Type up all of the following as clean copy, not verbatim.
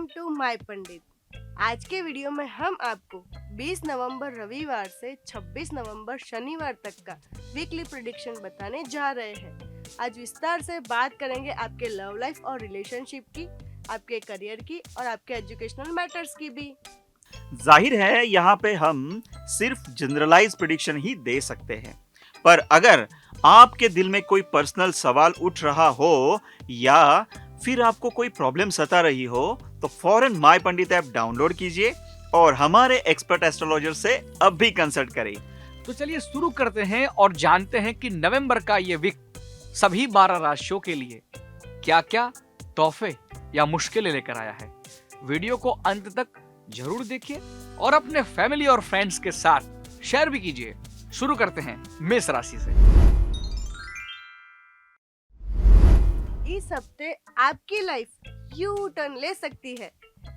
Welcome to my पंडित। आज के video में हम आपको 20 नवंबर रविवार से 26 नवंबर शनिवार तक का वीकली प्रेडिक्शन बताने जा रहे हैं। आज विस्तार से बात करेंगे आपके लव लाइफ और रिलेशनशिप की, आपके करियर की और आपके एजुकेशनल मैटर्स की भी। जाहिर है यहाँ पे हम सिर्फ जनरलाइज प्रेडिक्शन ही दे सकते हैं, पर अगर आपके दिल में कोई पर्सनल सवाल उठ रहा हो या फिर आपको कोई प्रॉब्लम सता रही हो तो फौरन माय पंडित ऐप डाउनलोड कीजिए और हमारे एक्सपर्ट एस्ट्रोलॉजर से अब भी कंसल्ट करें। तो चलिए शुरू करते हैं और जानते हैं कि नवंबर का ये वीक सभी 12 राशियों के लिए क्या क्या तोहफे या मुश्किलें लेकर आया है। वीडियो को अंत तक जरूर देखिए और अपने फैमिली और फ्रेंड्स के साथ शेयर भी कीजिए। शुरू करते हैं मेष राशि से। इस हफ्ते आपकी लाइफ यू टर्न ले सकती है।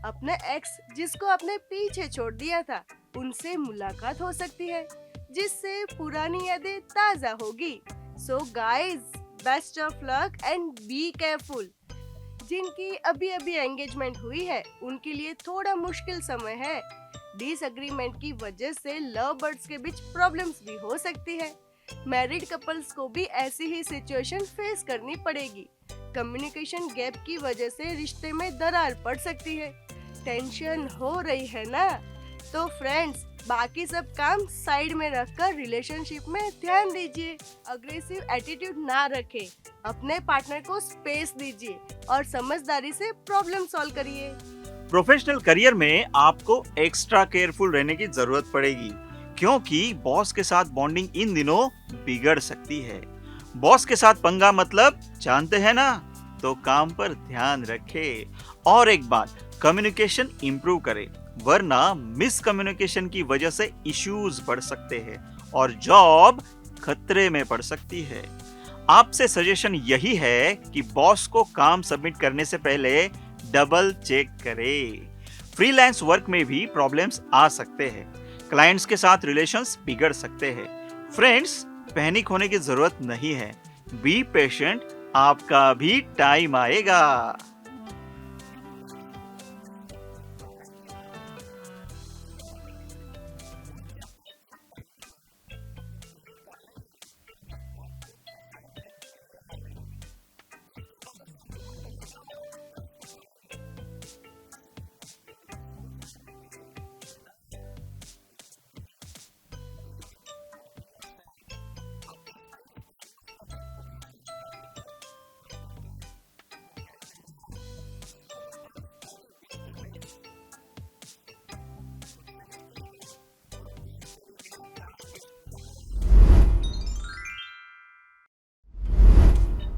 अपने एक्स जिसको आपने पीछे छोड़ दिया था उनसे मुलाकात हो सकती है, जिससे पुरानी यादें ताजा होगी। So guys, best of luck and be careful. जिनकी अभी अभी एंगेजमेंट हुई है उनके लिए थोड़ा मुश्किल समय है। डिसएग्रीमेंट की वजह से लव बर्ड्स के बीच प्रॉब्लम्स भी हो सकती है। मैरिड कपल्स को भी ऐसी ही सिचुएशन फेस करनी पड़ेगी। कम्युनिकेशन गैप की वजह से रिश्ते में दरार पड़ सकती है। टेंशन हो रही है ना? तो फ्रेंड्स, बाकी सब काम साइड में रखकर रिलेशनशिप में ध्यान दीजिए। अग्रेसिव एटीट्यूड ना रखें, अपने पार्टनर को स्पेस दीजिए और समझदारी से प्रॉब्लम सॉल्व करिए। प्रोफेशनल करियर में आपको एक्स्ट्रा केयरफुल रहने की जरूरत पड़ेगी, क्योंकि बॉस के साथ बॉन्डिंग इन दिनों बिगड़ सकती है। बॉस के साथ पंगा मतलब जानते हैं ना, तो काम पर ध्यान रखें। और एक बात, कम्युनिकेशन इंप्रूव करें, वरना मिसकम्युनिकेशन की वजह से इश्यूज बढ़ सकते हैं और जॉब खतरे में पड़ सकती है। आपसे सजेशन यही है कि बॉस को काम सबमिट करने से पहले डबल चेक करें। फ्रीलांस वर्क में भी प्रॉब्लम्स आ सकते हैं, क्लाइंट्स के साथ रिलेशंस बिगड़ सकते हैं। फ्रेंड्स, पैनिक होने की जरूरत नहीं है, बी पेशेंट, आपका भी टाइम आएगा।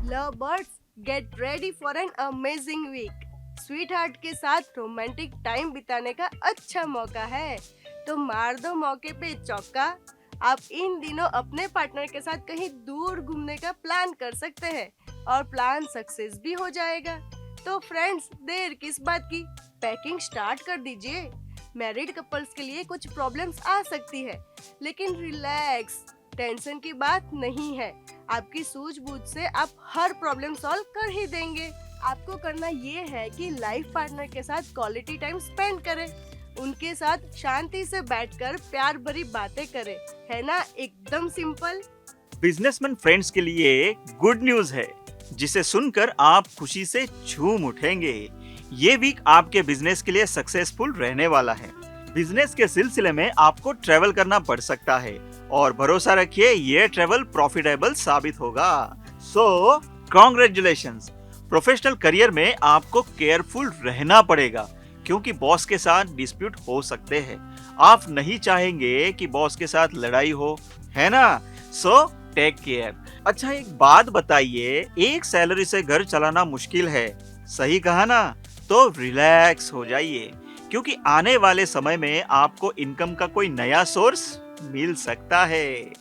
Love birds, get ready for an amazing week. Sweetheart के साथ रोमांटिक टाइम बिताने का अच्छा मौका है, तो मार दो मौके पे चौका। आप इन दिनों अपने पार्टनर के साथ कहीं दूर घूमने का प्लान कर सकते हैं और प्लान सक्सेस भी हो जाएगा। तो फ्रेंड्स, देर किस बात की, पैकिंग स्टार्ट कर दीजिए। मैरिड कपल्स के लिए कुछ प्रॉब्लम्स आ सकती है, लेकिन रिलैक्स, टेंशन की बात नहीं है। आपकी सूझबूझ से आप हर प्रॉब्लम सॉल्व कर ही देंगे। आपको करना ये है कि लाइफ पार्टनर के साथ क्वालिटी टाइम स्पेंड करें, उनके साथ शांति से बैठकर प्यार भरी बातें करें, है ना? एकदम सिंपल। बिजनेसमैन फ्रेंड्स के लिए गुड न्यूज है, जिसे सुनकर आप खुशी से झूम उठेंगे। ये वीक आपके बिजनेस के लिए सक्सेसफुल रहने वाला है। बिजनेस के सिलसिले में आपको ट्रेवल करना पड़ सकता है और भरोसा रखिए, ये ट्रेवल प्रॉफिटेबल साबित होगा। सो कांग्रेचुलेशंस। प्रोफेशनल करियर में आपको केयरफुल रहना पड़ेगा, क्योंकि बॉस के साथ डिस्प्यूट हो सकते हैं। आप नहीं चाहेंगे कि बॉस के साथ लड़ाई हो, है ना? So take care. अच्छा, एक बात बताइए, एक सैलरी से घर चलाना मुश्किल है, सही कहा ना? तो रिलैक्स हो जाइए, क्योंकि आने वाले समय में आपको इनकम का कोई नया सोर्स मिल सकता है।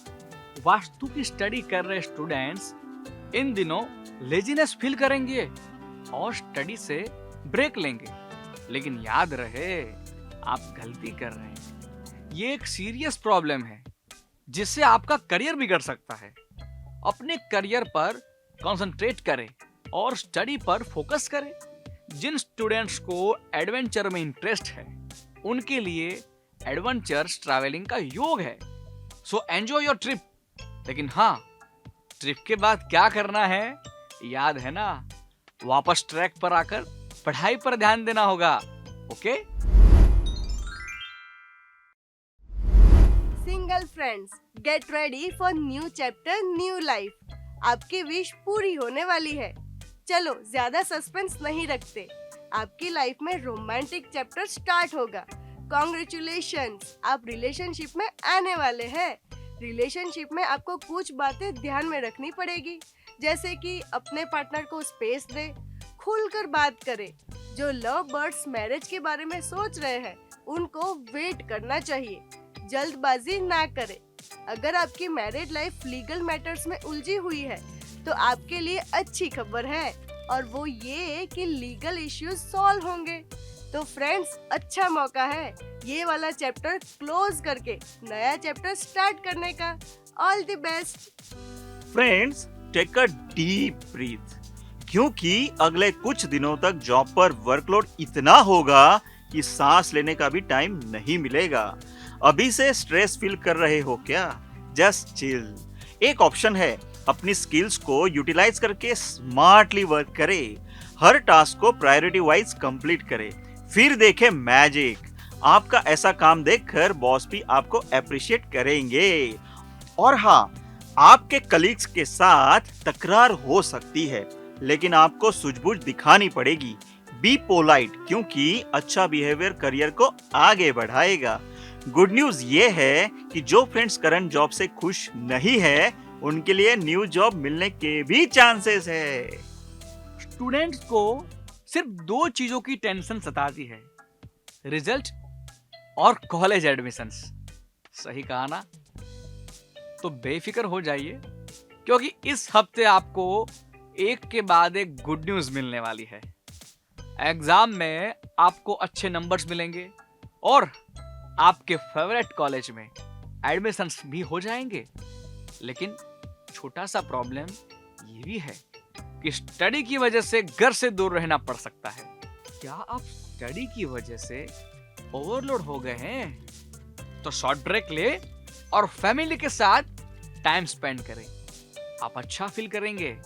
वास्तु की स्टडी कर रहे स्टूडेंट्स इन दिनों लेजीनेस फील करेंगे और स्टडी से ब्रेक लेंगे, लेकिन याद रहे आप गलती कर रहे हैं। ये एक सीरियस प्रॉब्लम है जिससे आपका करियर बिगड़ सकता है। अपने करियर पर कंसंट्रेट करें और स्टडी पर फोकस करें। जिन स्टूडेंट्स को एडवेंचर में इंटरेस्ट है उनके लिए एडवेंचर्स ट्रैवलिंग का योग है। So enjoy your trip. लेकिन हाँ, ट्रिप के बाद क्या करना है याद है ना? वापस ट्रैक पर आकर पढ़ाई पर ध्यान देना होगा। Okay? Single friends, gate ready for new chapter, new life. आपकी विश पूरी होने वाली है। चलो ज्यादा सस्पेंस नहीं रखते, आपकी लाइफ में रोमांटिक चैप्टर स्टार्ट होगा। कॉन्ग्रेचुलेशंस, आप रिलेशनशिप में आने वाले हैं। रिलेशनशिप में आपको कुछ बातें ध्यान में रखनी पड़ेगी, जैसे कि अपने पार्टनर को स्पेस दे, खुलकर बात करे। जो लव बर्ड्स मैरिज के बारे में सोच रहे हैं उनको वेट करना चाहिए, जल्दबाजी ना करें। अगर आपकी मैरिड लाइफ लीगल मैटर्स में उलझी हुई है तो आपके लिए अच्छी खबर है, और वो ये कि लीगल इश्यूज सॉल्व होंगे। तो फ्रेंड्स, अच्छा मौका है ये वाला चैप्टर क्लोज करके नया चैप्टर स्टार्ट करने का। All the best friends, take a deep breath, क्योंकि अगले कुछ दिनों तक जॉब पर वर्कलोड इतना होगा कि सांस लेने का भी टाइम नहीं मिलेगा। अभी से स्ट्रेस फील कर रहे हो क्या? Just chill. एक ऑप्शन है, अपनी स्किल्स को यूटिलाइज करके स्मार्टली वर्क करे। हर टास्क को प्रायोरिटी वाइज कंप्लीट करे, फिर देखे मैजिक। आपका ऐसा काम देखकर बॉस भी आपको अप्रिशिएट करेंगे। और हाँ, आपके कलीग्स के साथ तकरार हो सकती है, लेकिन आपको सूझबूझ दिखानी पड़ेगी। बी पोलाइट, क्योंकि अच्छा बिहेवियर करियर को आगे बढ़ाएगा। गुड न्यूज ये है कि जो फ्रेंड्स करंट जॉब से खुश नहीं है उनके लिए न्यू जॉब मिलने के भी चांसेस है। स्टूडेंट्स को सिर्फ 2 चीजों की टेंशन सताती है, रिजल्ट और कॉलेज एडमिशंस। सही कहा ना? तो बेफिक्र हो जाइए, क्योंकि इस हफ्ते आपको एक के बाद एक गुड न्यूज मिलने वाली है। एग्जाम में आपको अच्छे नंबर्स मिलेंगे और आपके फेवरेट कॉलेज में एडमिशंस भी हो जाएंगे। लेकिन छोटा सा प्रॉब्लम ये भी है कि स्टडी की वजह से घर से दूर रहना पड़ सकता है। क्या आप स्टडी की वजह से ओवरलोड हो गए हैं? तो शॉर्ट ब्रेक ले और फैमिली के साथ टाइम स्पेंड करें। आप अच्छा फील करेंगे।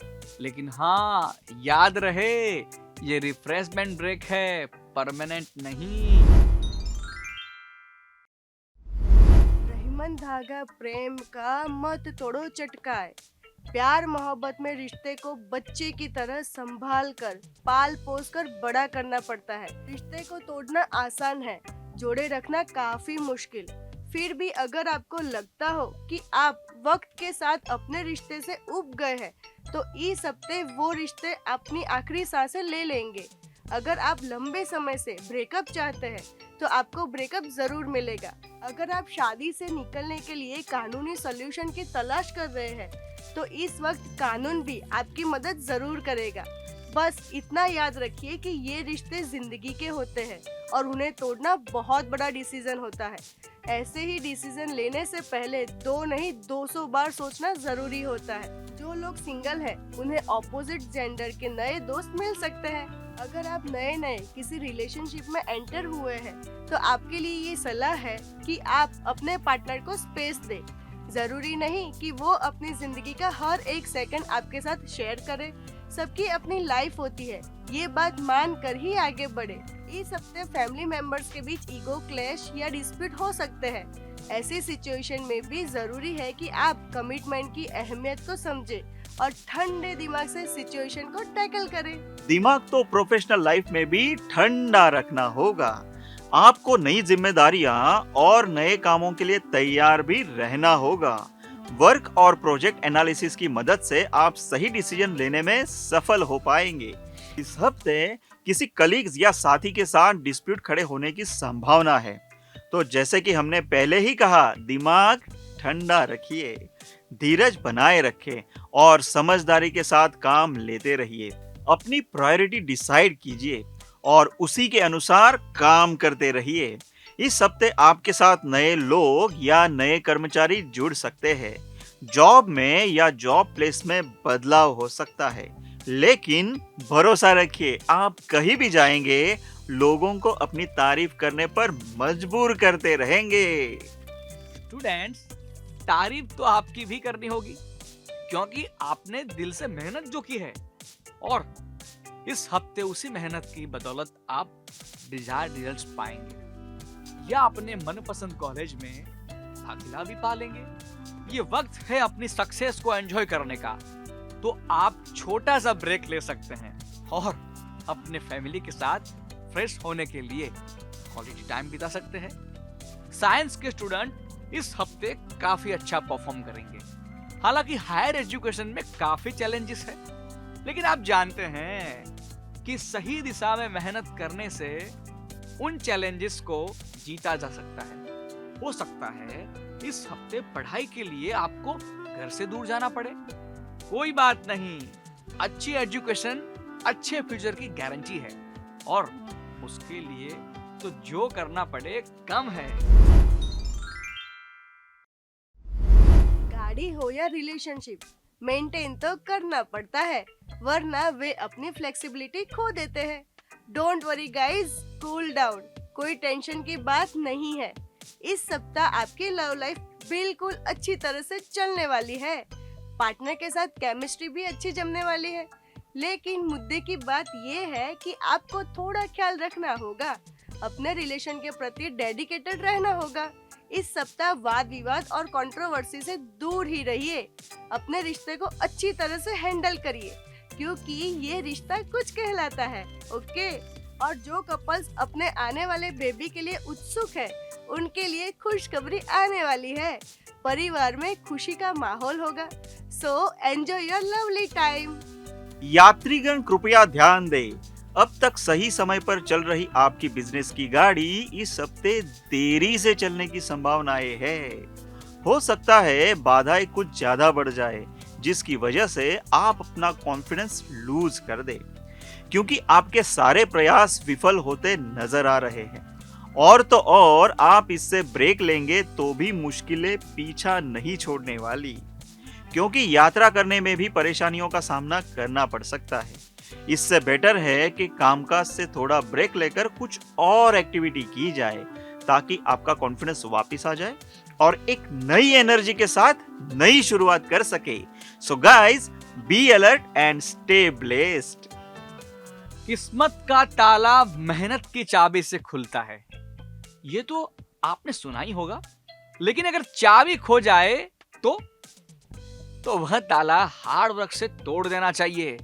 लेकिन हाँ, याद रहे, ये रिफ्रेशमेंट ब्रेक है, परमानेंट नहीं। रहीमन धागा प्रेम का मत तोड़ो चटकाए। प्यार मोहब्बत में रिश्ते को बच्चे की तरह संभाल कर पाल पोस कर बड़ा करना पड़ता है। रिश्ते को तोड़ना आसान है, जोड़े रखना काफी मुश्किल। फिर भी अगर आपको लगता हो कि आप वक्त के साथ अपने रिश्ते से उब गए हैं तो इस हफ्ते वो रिश्ते अपनी आखिरी सांसें ले लेंगे। अगर आप लंबे समय से ब्रेकअप चाहते हैं तो आपको ब्रेकअप जरूर मिलेगा। अगर आप शादी से निकलने के लिए कानूनी सॉल्यूशन की तलाश कर रहे हैं तो इस वक्त कानून भी आपकी मदद जरूर करेगा। बस इतना याद रखिए कि ये रिश्ते जिंदगी के होते हैं और उन्हें तोड़ना बहुत बड़ा डिसीजन होता है। ऐसे ही डिसीजन लेने से पहले 2 नहीं 200 बार सोचना जरूरी होता है। जो लोग सिंगल हैं, उन्हें ऑपोजिट जेंडर के नए दोस्त मिल सकते हैं। अगर आप नए किसी रिलेशनशिप में एंटर हुए हैं तो आपके लिए ये सलाह है कि आप अपने पार्टनर को स्पेस दें। जरूरी नहीं कि वो अपनी जिंदगी का हर एक सेकंड आपके साथ शेयर करे। सबकी अपनी लाइफ होती है, ये बात मान कर ही आगे बढ़े। इस हफ्ते फैमिली मेंबर्स के बीच ईगो क्लैश या डिस्प्यूट हो सकते हैं। ऐसी सिचुएशन में भी जरूरी है कि आप कमिटमेंट की अहमियत को समझें और ठंडे दिमाग से सिचुएशन को टैकल करें। दिमाग तो प्रोफेशनल लाइफ में भी ठंडा रखना होगा। आपको नई जिम्मेदारियां और नए कामों के लिए तैयार भी रहना होगा। वर्क और प्रोजेक्ट एनालिसिस की मदद से आप सही डिसीजन लेने में सफल हो पाएंगे। इस हफ्ते किसी कलीग्स या साथी के साथ डिस्प्यूट खड़े होने की संभावना है। तो जैसे कि हमने पहले ही कहा, दिमाग ठंडा रखिए, धीरज बनाए रखें और समझदारी के साथ काम लेते रहिए। अपनी प्रायोरिटी डिसाइड कीजिए और उसी के अनुसार काम करते रहिए। इस हफ्ते आपके साथ नए लोग या नए कर्मचारी जुड़ सकते हैं। जॉब में या जॉब प्लेस में बदलाव हो सकता है, लेकिन भरोसा रखिए, आप कहीं भी जाएंगे लोगों को अपनी तारीफ करने पर मजबूर करते रहेंगे। स्टूडेंट्स, तारीफ तो आपकी भी करनी होगी क्योंकि आपने दिल से मेहनत जो की है और इस हफ्ते उसी मेहनत की बदौलत आप डिजायर्ड रिजल्ट्स पाएंगे या अपने मनपसंद कॉलेज में दाखिला भी पा लेंगे। ये वक्त है अपनी सक्सेस को एंजॉय करने का, तो आप छोटा सा ब्रेक ले सकते हैं और अपने फैमिली के साथ फ्रेश होने के लिए क्वालिटी टाइम बिता सकते हैं। साइंस के स्टूडेंट इस हफ्ते काफी अच्छा परफॉर्म करेंगे। हालांकि हायर एजुकेशन में काफी चैलेंजेस है, लेकिन आप जानते हैं कि सही दिशा में मेहनत करने से उन चैलेंजेस को जीता जा सकता है। हो सकता है इस हफ्ते पढ़ाई के लिए आपको घर से दूर जाना पड़े, कोई बात नहीं। अच्छी एजुकेशन अच्छे फ्यूचर की गारंटी है और उसके लिए तो जो करना पड़े कम है। गाड़ी हो या रिलेशनशिप, मेंटेन तो करना पड़ता है, वरना वे अपनी फ्लेक्सिबिलिटी खो देते हैं। Don't worry guys, cool down, कोई टेंशन की बात नहीं है। इस सप्ताह आपकी लव लाइफ बिल्कुल अच्छी तरह से चलने वाली है। पार्टनर के साथ केमिस्ट्री भी अच्छी जमने वाली है, लेकिन मुद्दे की बात ये है कि आपको थोड़ा ख्याल रखना होगा, अपने रिलेशन के प्रति डेडिकेटेड रहना होगा। इस सप्ताह वाद विवाद और कंट्रोवर्सी से दूर ही रहिए। अपने रिश्ते को अच्छी तरह से हैंडल करिए, क्योंकि ये रिश्ता कुछ कहलाता है, ओके। और जो कपल्स अपने आने वाले बेबी के लिए उत्सुक है, उनके लिए खुशखबरी आने वाली है। परिवार में खुशी का माहौल होगा, so enjoy your lovely time. यात्रीगण कृपया ध्यान दें, अब तक सही समय पर चल रही आपकी बिजनेस की गाड़ी इस हफ्ते देरी से चलने की संभावनाएं है। हो सकता है बाधाएं कुछ ज्यादा बढ़ जाए, जिसकी वजह से आप अपना कॉन्फिडेंस लूज कर दे, क्योंकि आपके सारे प्रयास विफल होते नजर आ रहे हैं। और तो और आप इससे ब्रेक लेंगे तो भी मुश्किलें पीछा नहीं छोड़ने वाली, क्योंकि यात्रा करने में भी परेशानियों का सामना करना पड़ सकता है। इससे बेटर है कि कामकाज से थोड़ा ब्रेक लेकर कुछ और एक्टिविटी की जाए, ताकि आपका कॉन्फिडेंस वापस आ जाए और एक नई एनर्जी के साथ नई शुरुआत कर सके। So guys, be alert and stay blessed. किस्मत का ताला मेहनत की चाबी से खुलता है, ये तो आपने सुना ही होगा। लेकिन अगर चाबी खो जाए तो वह ताला हार्ड वर्क से तोड़ देना चाहिए।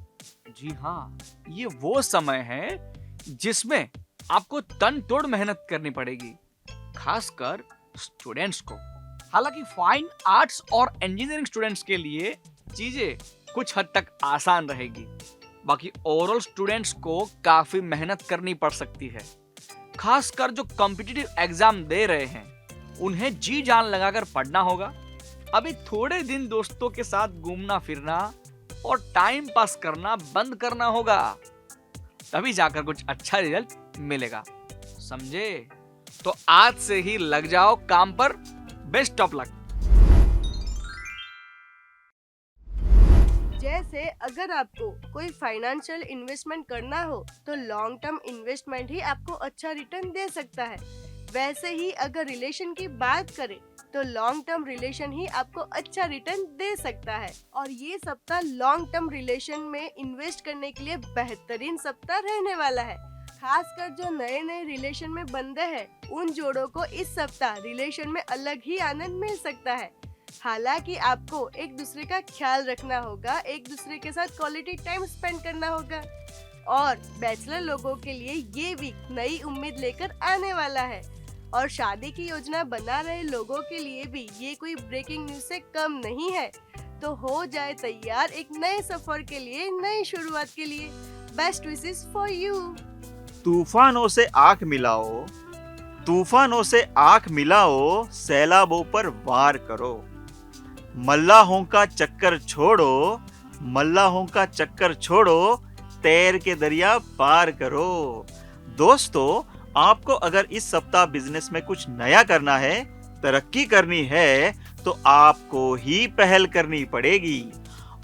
जी हाँ, ये वो समय है जिसमें आपको तन तोड़ मेहनत करनी पड़ेगी, खासकर स्टूडेंट्स को। हालांकि फाइन आर्ट्स और इंजीनियरिंग स्टूडेंट्स के लिए चीजें कुछ हद तक आसान रहेगी, बाकी ओवरऑल स्टूडेंट्स को काफी मेहनत करनी पड़ सकती है। खासकर जो कॉम्पिटिटिव एग्जाम दे रहे हैं, उन्हें जी जान लगाकर पढ़ना होगा। अभी थोड़े दिन दोस्तों के साथ घूमना फिरना और टाइम पास करना बंद करना होगा, तभी जाकर कुछ अच्छा रिजल्ट मिलेगा, समझे? तो आज से ही लग जाओ काम पर। Best of luck. जैसे अगर आपको कोई फाइनेंशियल इन्वेस्टमेंट करना हो, तो लॉन्ग टर्म इन्वेस्टमेंट ही आपको अच्छा रिटर्न दे सकता है। वैसे ही अगर रिलेशन की बात करें, तो लॉन्ग टर्म रिलेशन ही आपको अच्छा रिटर्न दे सकता है। और ये सप्ताह लॉन्ग टर्म रिलेशन में इन्वेस्ट करने के लिए बेहतरीन सप्ताह रहने वाला है। खासकर जो नए नए रिलेशन में बंधे हैं, उन जोड़ों को इस सप्ताह रिलेशन में अलग ही आनंद मिल सकता है। हालांकि आपको एक दूसरे का ख्याल रखना होगा, एक दूसरे के साथ क्वालिटी टाइम स्पेंड करना होगा। और बैचलर लोगों के लिए ये वीक नई उम्मीद लेकर आने वाला है, और शादी की योजना बना रहे लोगों के लिए भी ये कोई ब्रेकिंग न्यूज से कम नहीं है। तो हो जाए तैयार एक नए सफर के लिए, नई शुरुआत के लिए। Best wishes for you. तूफानों से आंख मिलाओ, तूफानों से आंख मिलाओ, सैलाबों पर वार करो। मल्लाहों का चक्कर छोड़ो, मल्लाहों का चक्कर छोड़ो, तैर के दरिया पार करो। दोस्तों, आपको अगर इस सप्ताह बिजनेस में कुछ नया करना है, तरक्की करनी है, तो आपको ही पहल करनी पड़ेगी।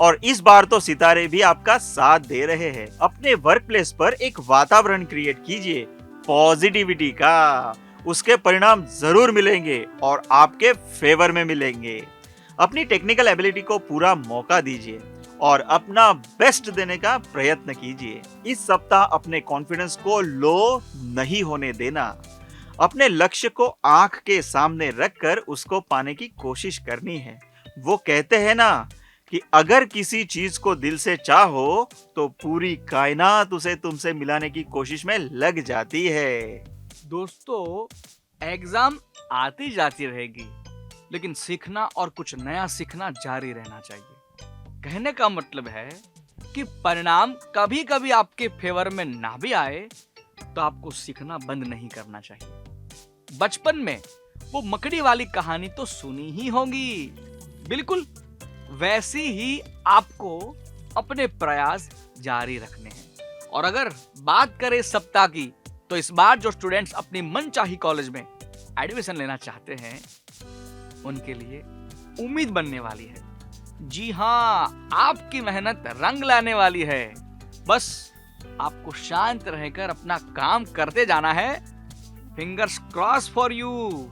और इस बार तो सितारे भी आपका साथ दे रहे हैं। अपने वर्क प्लेस पर एक वातावरण क्रिएट कीजिए पॉजिटिविटी का, उसके परिणाम जरूर मिलेंगे और आपके फेवर में मिलेंगे। अपनी टेक्निकल एबिलिटी को पूरा मौका दीजिए और अपना बेस्ट देने का प्रयत्न कीजिए। इस सप्ताह अपने कॉन्फिडेंस को लो नहीं होने देना। अपने लक्ष्य को आंख के सामने रखकर उसको पाने की कोशिश करनी है। वो कहते हैं ना कि अगर किसी चीज को दिल से चाहो तो पूरी कायनात उसे तुमसे मिलाने की कोशिश में लग जाती है। दोस्तों, एग्जाम आती जाती रहेगी, लेकिन सीखना और कुछ नया सीखना जारी रहना चाहिए। कहने का मतलब है कि परिणाम कभी कभी आपके फेवर में ना भी आए तो आपको सीखना बंद नहीं करना चाहिए। बचपन में वो मकड़ी वाली कहानी तो सुनी ही होगी, बिल्कुल वैसी ही आपको अपने प्रयास जारी रखने हैं। और अगर बात करें इस सप्ताह की, तो इस बार जो स्टूडेंट्स अपनी मनचाही कॉलेज में एडमिशन लेना चाहते हैं उनके लिए उम्मीद बनने वाली है। जी हाँ, आपकी मेहनत रंग लाने वाली है। बस आपको शांत रहकर अपना काम करते जाना है। Fingers cross for you.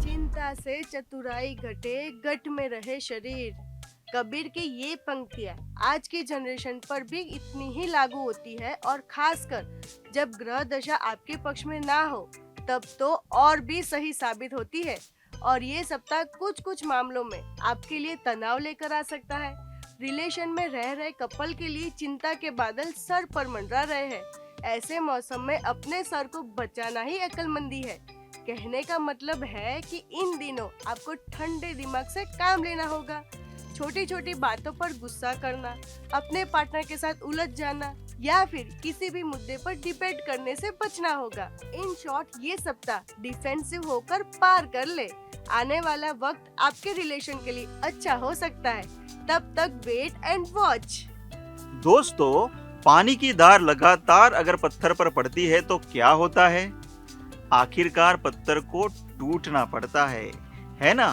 चिंता से चतुराई घटे, गट में रहे शरीर। कबीर की ये पंक्तियां आज की जनरेशन पर भी इतनी ही लागू होती है, और खासकर जब ग्रह दशा आपके पक्ष में ना हो तब तो और भी सही साबित होती है। और ये सप्ताह कुछ मामलों में आपके लिए तनाव लेकर आ सकता है। रिलेशन में रह रहे कपल के लिए चिंता के बादल सर पर मंडरा रहे हैं। ऐसे मौसम में अपने सर को बचाना ही अक्लमंदी है। कहने का मतलब है कि इन दिनों आपको ठंडे दिमाग से काम लेना होगा। छोटी छोटी बातों पर गुस्सा करना, अपने पार्टनर के साथ उलझ जाना या फिर किसी भी मुद्दे पर डिबेट करने से बचना होगा। इन शॉर्ट, ये सप्ताह डिफेंसिव होकर पार कर ले। आने वाला वक्त आपके रिलेशन के लिए अच्छा हो सकता है। तब तक वेट एंड वॉच। दोस्तों, पानी की धार लगातार अगर पत्थर पर पड़ती है तो क्या होता है? आखिरकार पत्थर को टूटना पड़ता है ना?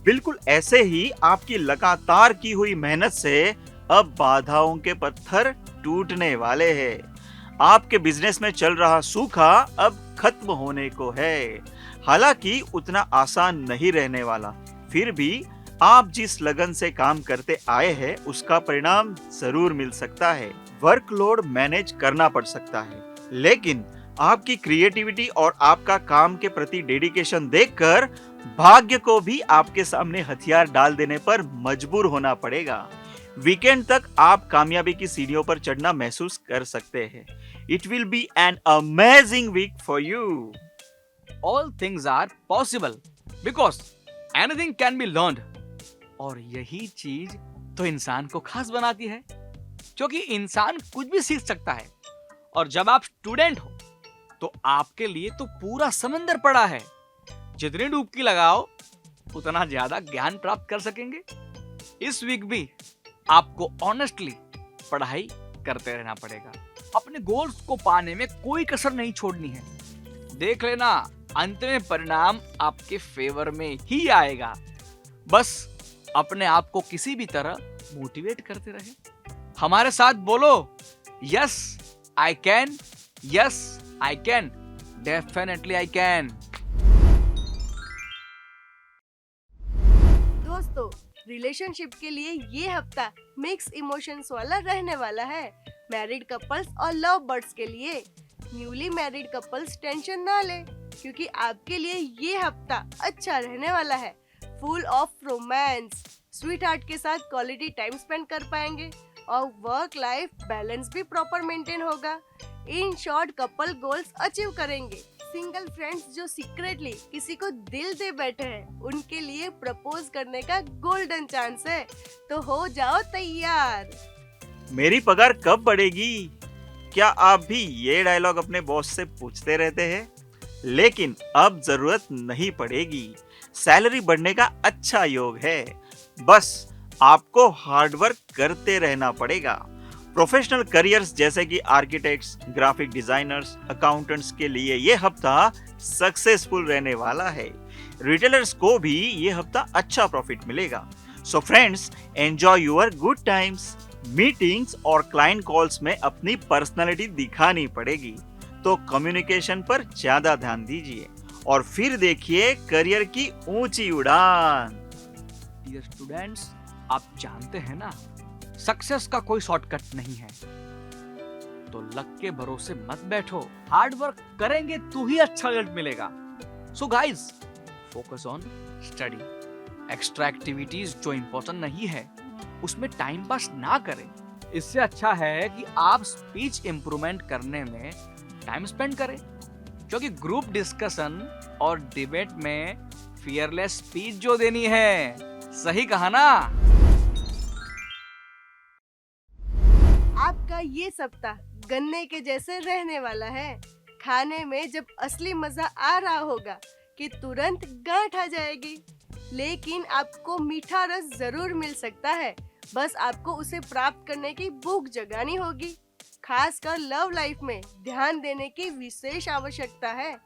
बिल्कुल ऐसे ही आपकी लगातार की हुई मेहनत से अब बाधाओं के पत्थर टूटने वाले हैं। आपके बिजनेस में चल रहा सूखा अब खत्म होने को है। हालांकि उतना आसान नहीं रहने वाला, फिर भी आप जिस लगन से काम करते आए हैं उसका परिणाम जरूर मिल सकता है। वर्कलोड मैनेज करना पड़ सकता है, लेकिन आपकी क्रिएटिविटी और आपका काम के प्रति डेडिकेशन देखकर भाग्य को भी आपके सामने हथियार डाल देने पर मजबूर होना पड़ेगा। वीकेंड तक आप कामयाबी की सीढ़ियों पर चढ़ना महसूस कर सकते हैं। It will be an amazing week for you. All things are possible because anything can be learned. और यही चीज तो इंसान को खास बनाती है, क्योंकि इंसान कुछ भी सीख सकता है। और जब आप स्टूडेंट हो तो आपके लिए तो पूरा समंदर पड़ा है। जितनी डुबकी लगाओ उतना ज्यादा ज्ञान प्राप्त कर सकेंगे। इस वीक भी आपको ऑनेस्टली पढ़ाई करते रहना पड़ेगा। अपने गोल्स को पाने में कोई कसर नहीं छोड़नी है। देख लेना, अंत में परिणाम आपके फेवर में ही आएगा। बस अपने आप को किसी भी तरह मोटिवेट करते रहे। हमारे साथ बोलो, yes I can, yes I can, definitely I can. दोस्तों, रिलेशनशिप के लिए ये हफ्ता मिक्स इमोशंस वाला रहने वाला है। मैरिड कपल्स और लव बर्ड्स के लिए न्यूली मैरिड कपल्स टेंशन ना ले, क्योंकि आपके लिए ये हफ्ता अच्छा रहने वाला है। Full of romance, sweet heart के साथ क्वालिटी टाइम स्पेंड कर पाएंगे और वर्क लाइफ बैलेंस भी प्रॉपर मेंटेन होगा। In short, couple goals achieve करेंगे। सिंगल फ्रेंड्स जो सीक्रेटली किसी को दिल दे बैठे हैं, उनके लिए प्रपोज करने का गोल्डन चांस है, तो हो जाओ तैयार। मेरी पगार कब बढ़ेगी? क्या आप भी ये डायलॉग अपने बॉस से पूछते रहते हैं? लेकिन अब जरूरत नहीं पड़ेगी। सैलरी बढ़ने का अच्छा योग है। बस आपको हार्डवर्क करते रहना पड़ेगा। प्रोफेशनल करियर्स जैसे कि आर्किटेक्ट्स, ग्राफिक डिजाइनर्स, अकाउंटेंट्स के लिए ये हफ्ता सक्सेसफुल रहने वाला है। रिटेलर्स को भी ये हफ्ता अच्छा प्रॉफिट मिलेगा। So friends, enjoy your good times. Meetings और क्लाइंट कॉल्स में अपनी पर्सनालिटी दिखानी पड़ेगी, तो कम्युनिकेशन पर ज्यादा ध्यान दीजिए और फिर देखिए करियर की ऊंची उड़ान। डियर स्टूडेंट्स, आप जानते हैं ना, सक्सेस का कोई शॉर्टकट नहीं है, तो लक के भरोसे मत बैठो। हार्ड वर्क करेंगे तो ही अच्छा रिजल्ट मिलेगा। So guys, focus on study. Extra activities जो इंपॉर्टेंट नहीं है उसमें टाइम पास ना करें। इससे अच्छा है कि आप स्पीच इंप्रूवमेंट करने में टाइम स्पेंड करें, क्योंकि ग्रुप डिस्कशन और डिबेट में फियरलेस स्पीच जो देनी है। सही कहा ना? आपका ये सप्ताह गन्ने के जैसे रहने वाला है। खाने में जब असली मजा आ रहा होगा कि तुरंत गांठ आ जाएगी, लेकिन आपको मीठा रस जरूर मिल सकता है, बस आपको उसे प्राप्त करने की भूख जगानी होगी। खासकर लव लाइफ में ध्यान देने की विशेष आवश्यकता है।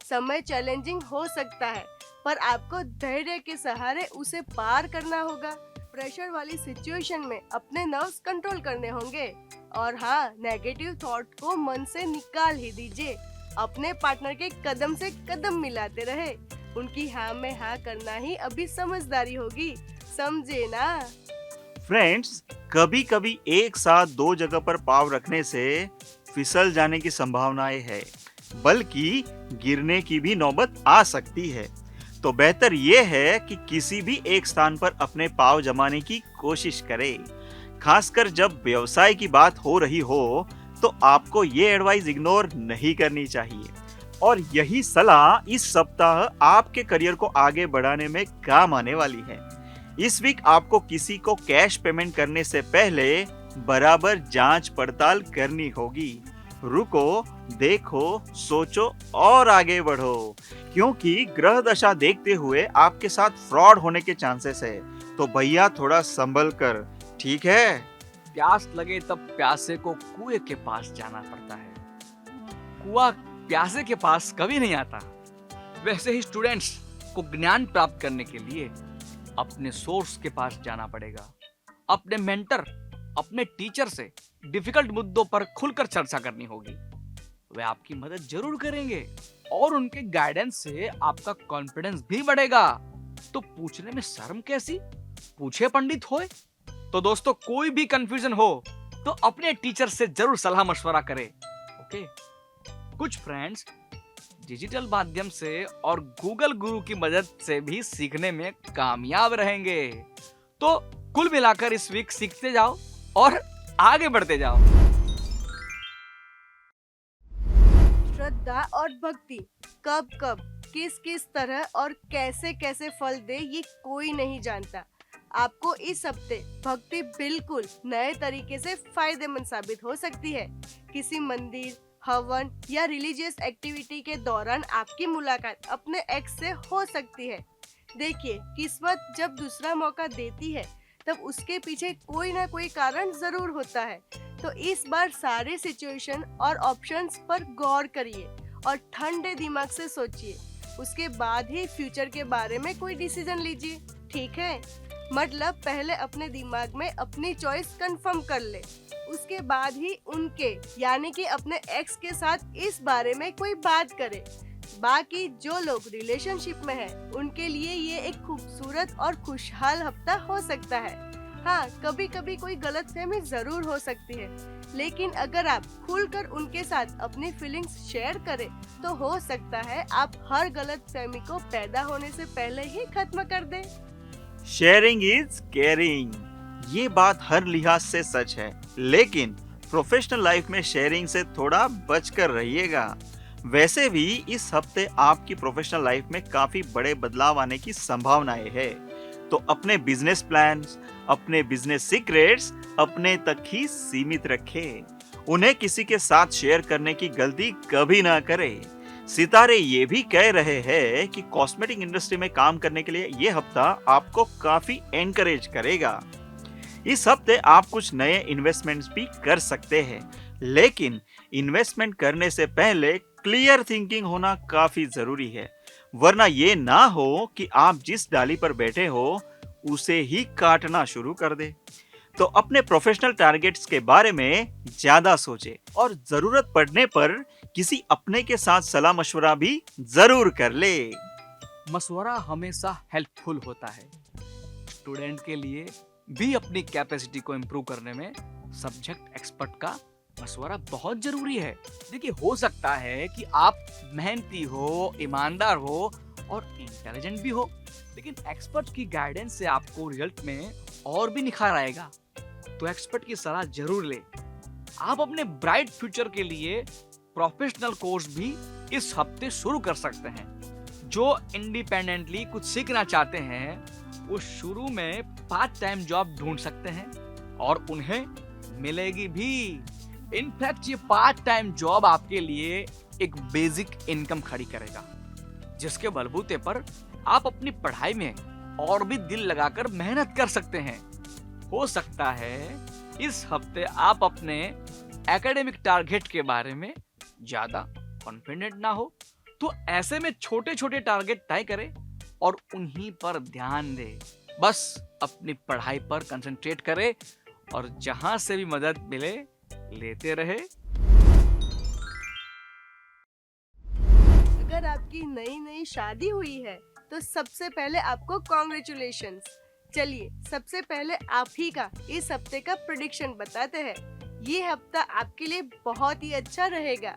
समय चैलेंजिंग हो सकता है, पर आपको धैर्य के सहारे उसे पार करना होगा। प्रेशर वाली सिचुएशन में अपने नर्व्स कंट्रोल करने होंगे, और हाँ, नेगेटिव थॉट को मन से निकाल ही दीजिए। अपने पार्टनर के कदम से कदम मिलाते रहे। उनकी हाँ में हाँ करना ही अभी समझदारी होगी, समझे ना? फ्रेंड्स, कभी कभी एक साथ दो जगह पर पाँव रखने से फिसल जाने की संभावनाएं है, बल्कि गिरने की भी नौबत आ सकती है। तो बेहतर ये है कि किसी भी एक स्थान पर अपने पाँव जमाने की कोशिश करें। खासकर जब व्यवसाय की बात हो रही हो, तो आपको ये एडवाइस इग्नोर नहीं करनी चाहिए। और यही सलाह इस सप्ताह आपके करियर को आगे बढ़ाने में काम आने वाली है। इस वीक आपको किसी को कैश पेमेंट करने से पहले बराबर जांच पड़ताल करनी होगी। रुको, देखो, सोचो और आगे बढ़ो, क्योंकि ग्रह दशा देखते हुए आपके साथ फ्रॉड होने के चांसेस है। तो भैया थोड़ा संभल कर, ठीक है? प्यास लगे तब प्यासे को कुएं के पास जाना पड़ता है, कुआं प्यासे के पास कभी नहीं आता। वैसे ही स्टूडेंट्स को ज्ञान प्राप्त करने के लिए अपने सोर्स के पास जाना पड़ेगा। अपने मेंटर, अपने टीचर से डिफिकल्ट मुद्दों पर खुलकर चर्चा करनी होगी। वे आपकी मदद जरूर करेंगे और उनके गाइडेंस से आपका कॉन्फिडेंस भी बढ़ेगा। तो पूछने में शर्म कैसी, पूछे पंडित होए। तो दोस्तों, कोई भी कंफ्यूजन हो तो अपने टीचर से जरूर सलाह मशवरा करें। ओके? कुछ फ्रेंड्स डिजिटल माध्यम से और गूगल गुरु की मदद से भी सीखने में कामयाब रहेंगे। तो कुल मिलाकर इस वीक सीखते जाओ और आगे बढ़ते जाओ। श्रद्धा और भक्ति कब कब, किस किस तरह और कैसे कैसे फल दे, ये कोई नहीं जानता। आपको इस हफ्ते भक्ति बिल्कुल नए तरीके से फायदेमंद साबित हो सकती है। किसी मंदिर, हवन या रिलीजियस एक्टिविटी के दौरान आपकी मुलाकात अपने एक्स से हो सकती है। देखिए, किस्मत जब दूसरा मौका देती है तब उसके पीछे कोई ना कोई कारण जरूर होता है। तो इस बार सारे सिचुएशन और ऑप्शंस पर गौर करिए और ठंडे दिमाग से सोचिए। उसके बाद ही फ्यूचर के बारे में कोई डिसीजन लीजिए, ठीक है? मतलब पहले अपने दिमाग में अपनी चॉइस कंफर्म कर ले, उसके बाद ही उनके यानी कि अपने एक्स के साथ इस बारे में कोई बात करे। बाकी जो लोग रिलेशनशिप में हैं, उनके लिए ये एक खूबसूरत और खुशहाल हफ्ता हो सकता है। हाँ, कभी कभी कोई गलतफहमी जरूर हो सकती है, लेकिन अगर आप खुलकर उनके साथ अपनी फीलिंग्स शेयर करें तो हो सकता है आप हर गलतफहमी को पैदा होने से पहले ही खत्म कर दें। शेयरिंग इज केयरिंग, ये बात हर लिहाज से सच है, लेकिन प्रोफेशनल लाइफ में शेयरिंग से थोड़ा बचकर रहिएगा। वैसे भी इस हफ्ते आपकी प्रोफेशनल लाइफ में काफी बड़े बदलाव आने की संभावनाएं है। तो अपने बिजनेस प्लान्स, अपने बिजनेस सीक्रेट्स अपने तक ही सीमित रखें। उन्हें किसी के साथ शेयर करने की गलती कभी ना करें। सितारे ये भी कह रहे हैं कि कॉस्मेटिक इंडस्ट्री में काम करने के लिए ये हफ्ता आपको काफी एनकरेज करेगा। इस हफ्ते आप कुछ नए इन्वेस्टमेंट्स भी कर सकते हैं, लेकिन इन्वेस्टमेंट करने से पहले क्लियर थिंकिंग होना काफी जरूरी है। वरना ये ना हो कि आप जिस डाली पर बैठे हो उसे ही काटना शुरू कर दे। तो अपने प्रोफेशनल टारगेट्स के बारे में ज्यादा सोचे और जरूरत पड़ने पर किसी अपने के साथ सलाह मशवरा भी जरूर कर ले। मशवरा हमेशा हेल्पफुल होता है। स्टूडेंट के लिए भी अपनी कैपेसिटी को इम्प्रूव करने में सब्जेक्ट एक्सपर्ट का मशवरा बहुत जरूरी है। देखिए, हो सकता है कि आप मेहनती हो, ईमानदार हो और इंटेलिजेंट भी हो, लेकिन एक्सपर्ट की गाइडेंस से आपको रिजल्ट में और भी निखार आएगा। तो एक्सपर्ट की सलाह जरूर ले। आप अपने ब्राइट फ्यूचर के लिए प्रोफेशनल कोर्स भी इस हफ्ते शुरू कर सकते हैं। जो इंडिपेंडेंटली कुछ सीखना चाहते हैं वो शुरू में पार्ट टाइम जॉब ढूंढ सकते हैं और उन्हें मिलेगी भी। इनफैक्ट ये पार्ट टाइम जॉब आपके लिए एक बेसिक इनकम खड़ी करेगा, जिसके बलबूते पर आप अपनी पढ़ाई में और भी दिल लगाकर मेहनत कर सकते हैं। हो सकता है इस हफ्ते आप अपने एकेडमिक टारगेट के बारे में ज्यादा कॉन्फिडेंट ना हो, तो ऐसे में छोटे छोटे टारगेट तय करें और उन्हीं पर ध्यान दें। बस अपनी पढ़ाई पर कंसंट्रेट करें और जहां से भी मदद मिले लेते रहे। अगर आपकी नई नई शादी हुई है तो सबसे पहले आपको कॉन्ग्रेचुलेशंस। चलिए सबसे पहले आप ही का इस हफ्ते का प्रेडिक्शन बताते हैं। ये हफ्ता आपके लिए बहुत ही अच्छा रहेगा।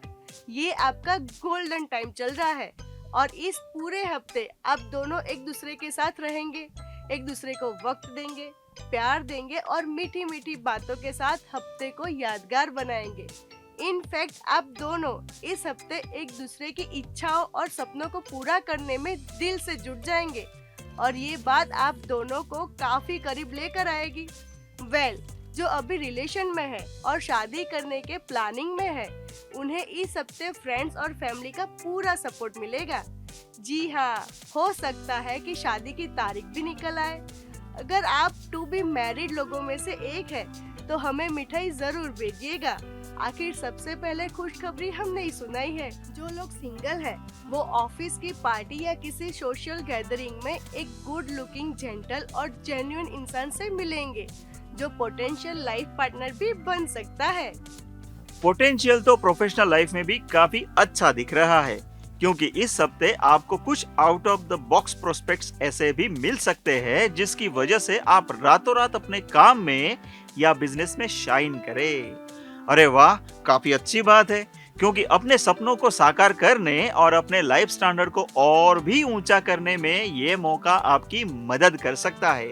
ये आपका गोल्डन टाइम चल रहा है और इस पूरे हफ्ते आप दोनों एक दूसरे के साथ रहेंगे, एक दूसरे को वक्त देंगे, प्यार देंगे और मीठी मीठी बातों के साथ हफ्ते को यादगार बनाएंगे। इनफैक्ट आप दोनों इस हफ्ते एक दूसरे की इच्छाओं और सपनों को पूरा करने में दिल से जुट जाएंगे और ये बात आप दोनों को काफी करीब लेकर आएगी। जो अभी रिलेशन में है और शादी करने के प्लानिंग में है, उन्हें इस हफ्ते फ्रेंड्स और फैमिली का पूरा सपोर्ट मिलेगा। जी हाँ, हो सकता है कि शादी की तारीख भी निकल आए। अगर आप टू बी मैरिड लोगों में से एक है तो हमें मिठाई जरूर भेजिएगा। आखिर सबसे पहले खुशखबरी हमने ही सुनाई है। जो लोग सिंगल है वो ऑफिस की पार्टी या किसी सोशल गैदरिंग में एक गुड लुकिंग, जेंटल और जेन्युइन इंसान से मिलेंगे जो पोटेंशियल लाइफ पार्टनर भी बन सकता है। पोटेंशियल तो प्रोफेशनल लाइफ में भी काफी अच्छा दिख रहा है, क्योंकि इस हफ्ते आपको कुछ out of the box prospects ऐसे भी मिल सकते हैं जिसकी वजह से आप रातों रात अपने काम में या बिजनेस में शाइन करें। अरे वाह, काफी अच्छी बात है, क्योंकि अपने सपनों को साकार करने और अपने लाइफ स्टैंडर्ड को और भी ऊंचा करने में ये मौका आपकी मदद कर सकता है।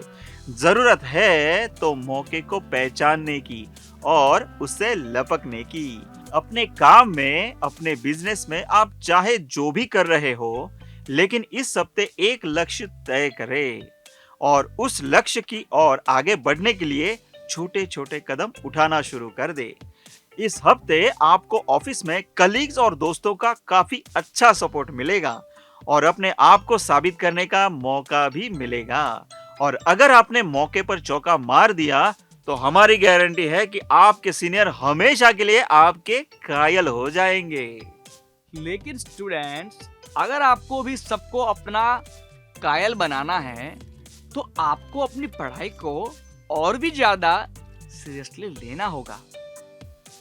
जरूरत है तो मौके को पहचानने की और उससे लपकने की। अपने काम में, अपने बिजनेस में आप चाहे जो भी कर रहे हो, लेकिन इस हफ्ते एक लक्ष्य तय करें और उस लक्ष्य की ओर आगे बढ़ने के लिए छोटे छोटे कदम उठाना शुरू कर दे। इस हफ्ते आपको ऑफिस में कलीग्स और दोस्तों का काफी अच्छा सपोर्ट मिलेगा और अपने आप को साबित करने का मौका भी मिलेगा। और अगर आपने मौके पर चौका मार दिया तो हमारी गारंटी है कि आपके सीनियर हमेशा के लिए आपके कायल हो जाएंगे। लेकिन स्टूडेंट्स, अगर आपको भी सबको अपना कायल बनाना है तो आपको अपनी पढ़ाई को और भी ज्यादा सीरियसली लेना होगा।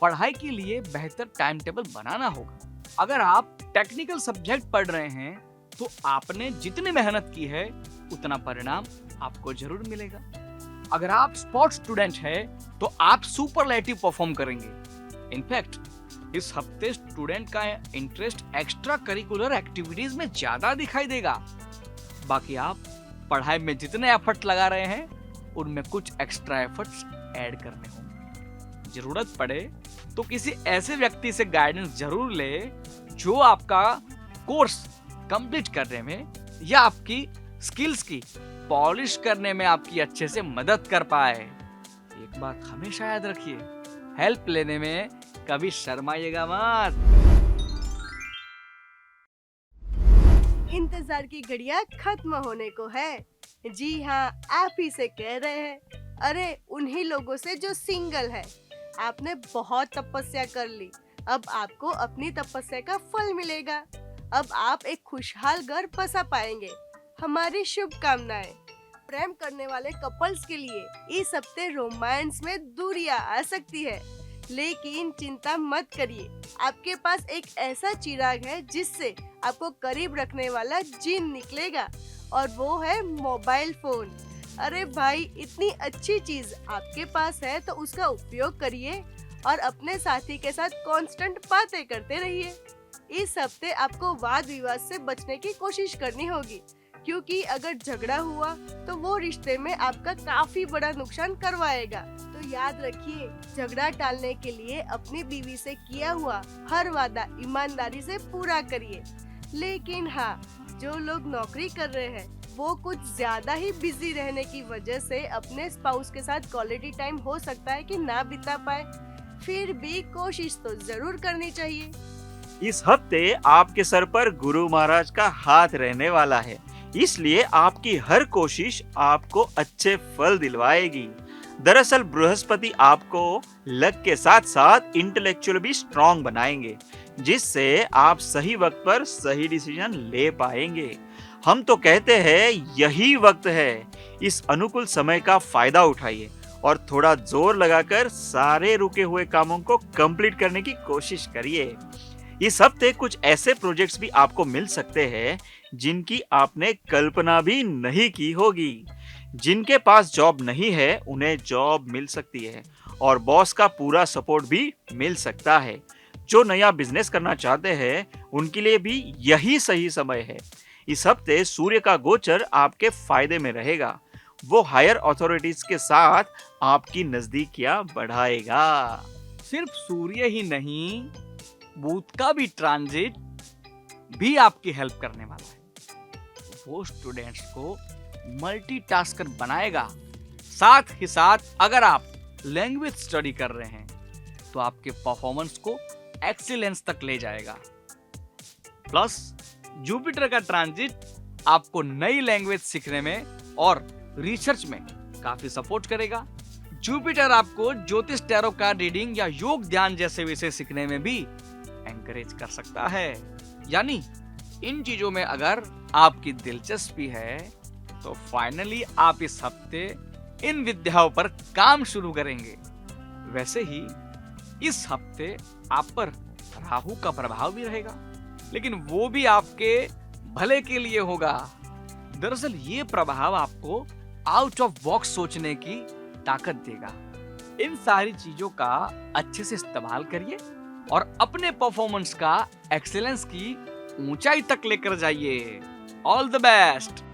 पढ़ाई के लिए बेहतर टाइम टेबल बनाना होगा। अगर आप टेक्निकल सब्जेक्ट पढ़ रहे हैं तो आपने जितनी मेहनत की है उतना परिणाम आपको जरूर मिलेगा। अगर आप स्पोर्ट्स स्टूडेंट हैं तो आप सुपरलेटिव परफॉर्म करेंगे। इनफैक्ट इस हफ्ते स्टूडेंट का इंटरेस्ट एक्स्ट्रा करिकुलर एक्टिविटीज में ज्यादा दिखाई देगा। बाकी आप पढ़ाई में जितने एफर्ट लगा रहे हैं उनमें कुछ एक्स्ट्रा एफर्ट्स ऐड करने होंगे। जरूरत पड़े तो किसी ऐसे व्यक्ति से गाइडेंस जरूर ले जो आपका कोर्स कंप्लीट करने में या आपकी स्किल्स की पॉलिश करने में आपकी अच्छे से मदद कर पाए। एक बात हमेशा याद रखिए, हेल्प लेने में कभी शर्माइएगा मत। इंतजार की घड़ियां खत्म होने को है। जी हाँ, आप ही से कह रहे हैं। अरे उन्हीं लोगों से जो सिंगल है। आपने बहुत तपस्या कर ली, अब आपको अपनी तपस्या का फल मिलेगा। अब आप एक खुशहाल घर बसा पाएंगे। हमारी शुभकामनाएं। प्रेम करने वाले कपल्स के लिए इस हफ्ते रोमांस में दूरियां आ सकती है, लेकिन चिंता मत करिए। आपके पास एक ऐसा चिराग है जिससे आपको करीब रखने वाला जिन निकलेगा, और वो है मोबाइल फोन। अरे भाई, इतनी अच्छी चीज आपके पास है तो उसका उपयोग करिए और अपने साथी के साथ कांस्टेंट बातें करते रहिए। इस हफ्ते आपको वाद विवाद से बचने की कोशिश करनी होगी, क्योंकि अगर झगड़ा हुआ तो वो रिश्ते में आपका काफी बड़ा नुकसान करवाएगा। तो याद रखिए, झगड़ा टालने के लिए अपनी बीवी से किया हुआ हर वादा ईमानदारी से पूरा करिए। लेकिन हाँ, जो लोग नौकरी कर रहे हैं वो कुछ ज्यादा ही बिजी रहने की वजह से अपने स्पाउस के साथ क्वालिटी टाइम हो सकता है कि ना बिता पाए। फिर भी कोशिश तो जरूर करनी चाहिए। इस हफ्ते आपके सर पर गुरु महाराज का हाथ रहने वाला है, इसलिए आपकी हर कोशिश आपको अच्छे फल दिलवाएगी। दरअसल बृहस्पति आपको लक के साथ साथ इंटेलेक्चुअल भी स्ट्रांग बनाएंगे, जिससे आप सही वक्त पर सही डिसीजन ले पाएंगे। हम तो कहते हैं यही वक्त है। इस अनुकूल समय का फायदा उठाइए और थोड़ा जोर लगाकर सारे रुके हुए कामों को कंप्लीट करने की कोशिश करिए। इस हफ्ते कुछ ऐसे प्रोजेक्ट्स भी आपको मिल सकते हैं जिनकी आपने कल्पना भी नहीं की होगी। जिनके पास जॉब नहीं है उन्हें जॉब मिल सकती है और बॉस का पूरा सपोर्ट भी मिल सकता है। जो नया बिजनेस करना चाहते हैं उनके लिए भी यही सही समय है। इस हफ्ते सूर्य का गोचर आपके फायदे में रहेगा। वो हायर अथॉरिटीज के साथ आपकी नजदीकियां बढ़ाएगा। सिर्फ सूर्य ही नहीं, बुध का भी ट्रांजिट भी आपकी हेल्प करने वाला है। वो स्टूडेंट्स को मल्टीटास्कर बनाएगा। साथ ही साथ अगर आप लैंग्वेज स्टडी कर रहे हैं तो आपके परफॉर्मेंस को एक्सीलेंस तक ले जाएगा। प्लस जुपिटर का ट्रांजिट आपको नई लैंग्वेज सीखने में और रिसर्च में काफी सपोर्ट करेगा। जुपिटर आपको ज्योतिष, टैरो कार्ड रीडिंग या योग ध्यान जैसे विषय सीखने में भी एनकरेज कर सकता है। यानी इन चीजों में अगर आपकी दिलचस्पी है तो फाइनली आप इस हफ्ते इन विद्याओं पर काम शुरू करेंगे। वैसे ही इस हफ्ते आप पर राहु का प्रभाव भी रहेगा, लेकिन वो भी आपके भले के लिए होगा। दरअसल ये प्रभाव आपको आउट ऑफ बॉक्स सोचने की ताकत देगा। इन सारी चीजों का अच्छे से इस्तेमाल करिए और अपने परफॉर्मेंस का एक्सीलेंस की ऊंचाई तक लेकर जाइए। All the best.